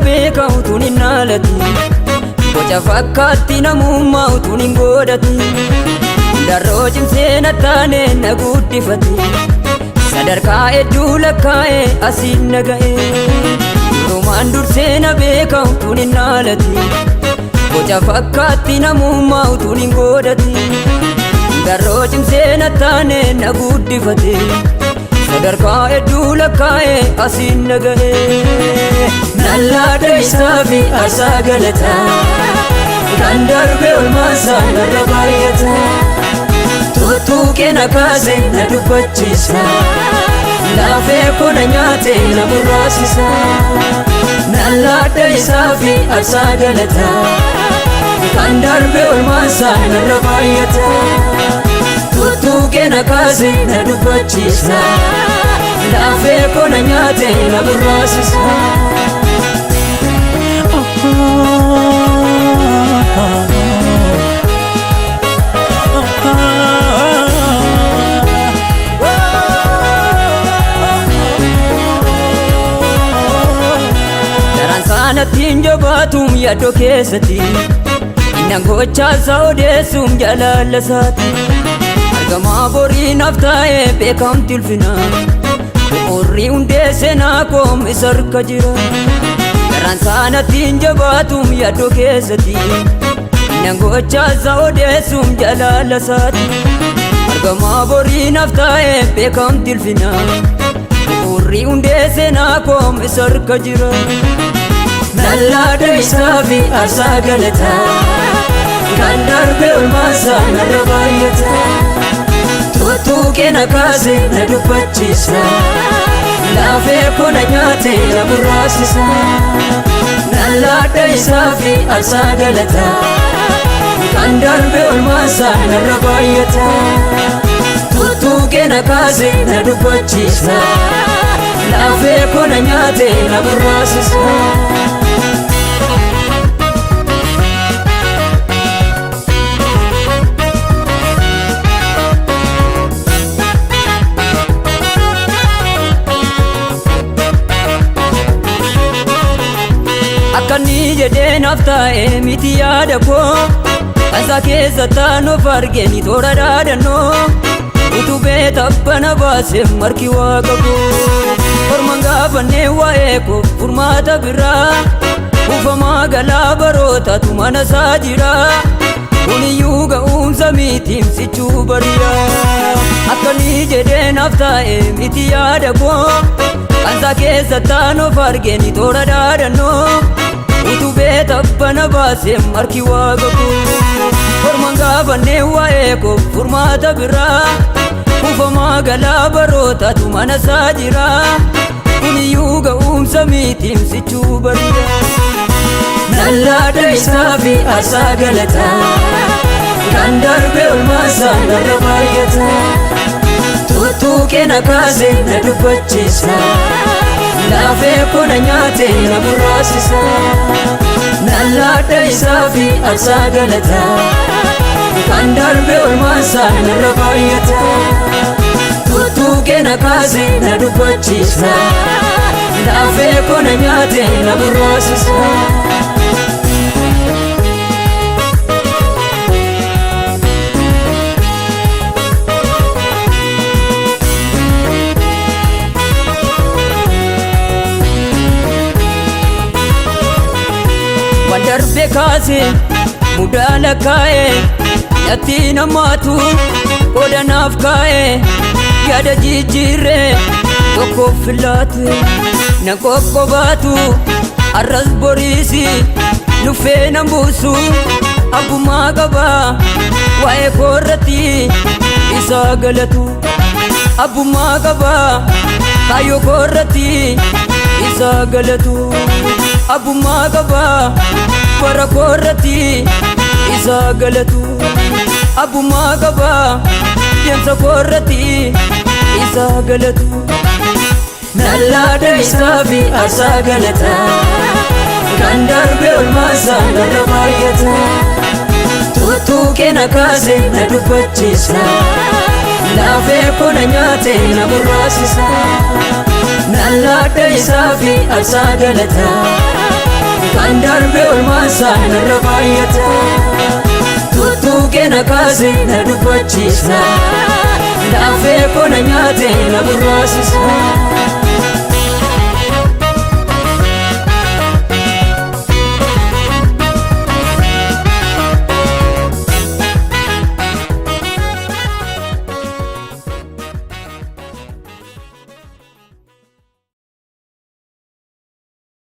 beeka utuun hin haalati boca fakkaatti namummaa utuun hin godhati darroo cimsee na taane na guddifate sadarkaa hedduu lakkaa'e asiin na ga'e durumaan dursee na beeka utuun hin haalati boca fakkaatti namummaa utuun hin godhati darroo cimsee na taane na guddifate sadarkaa hedduu lakkaa'e asiin na ga'e nallaada isaa fi aarsaa galataa kan darbe olmaasaa narra baay'ata tuttuqee na kaase na dubbachiisa laafee koo na nyaate na muraasisa nallaada isaa fi aarsaa galataa kan darbe olmaasaa narra baay'ata tuttuqee na kaase na dubbachiisa laafee koo na nyaate na muraasisa Nattiin jabaatum yaadoo keessatti innan gochaasaa odeessuum jalallasaati argamaa borii naaf taa'ee beekamti ulfinaan bu'uurri hundee seenaa koom isa harka jira garansaa nattiin jabaatum yaadoo keessatti innan gochaasaa odeessuum jalallasaati argamaa borii naaf taa'ee beekamti ulfinaan bu'uurri hundee seenaa koom isa harka jira nallaada isaa fi aarsaa galataa kan darbe olmaasaa narra baay'ata tuttuqee na kaase na dubbachiisa laafee koo na nyaate na muraasisa nallaada isaa fi aarsaa galataa kan darbe olmaasaa narra baay'ata tuttuqee na kaase na dubbachiisa laafee koo na nyaate na muraasisa Akkanni jedhee naaf taa'e miti yaada koo kansaa keessa taanoof argeni toora dhaadannoo utubee tabbana baase marki waaqa koo orman gaafannee waa'ee koo furmaata biraa kuufamaa galaa barootaatu mana isaa jira kuniyyuu ga'umsa mitiim sichuu bariyaa akkanni jedhee naaf taa'e miti yaada koo kansaa keessa taanoof argeni toora dhaadannoo utubee tabbana baase marki waaqa koo orman gaafannee waa'ee koo furmaata biraa kuufamaa galaa barootaatu mana isaa jira kuniyyuu ga'umsa mitiim sichuu bariyaa nallaada isaa fi aarsaa galataa kan darbe olmaasaa narra baay'ata tuttuqee na kaase na dubbachiisa laafee koo na nyaate na muraasisa nallaada isaa fi aarsaa galataa kan darbe olmaasaa narra baay'ata tuttuqee na kaase na dubbachiisa laafee koo na nyaate na muraasisa darbe kaase mudaa lakkaa'e natti namaatu qooda naaf kaa'e yaada jijjiirree tokkoof filaate na qoqqobaatu arras boriisi nuffee nan buusu abbummaa qabaa waa'ee koorratti isaa galatu abbummaa qabaa kaayyoo koorratti isaa galatu abbummaa qabaa bara koorratti isaa galatu abbummaa qabaa deemsa koorratti isaa galatu nallaada isaa fi aarsaa galataa kan darbe olmaasaa narra baay'ata tuttuqee na kaase na dubbachiisa laafee koo na nyaate na muraasisa nallaada isaa fi aarsaa galataa Andarbe olmasa narrabayata Tutuke na kaze na dubachisa Lafe kona nyate na burasisa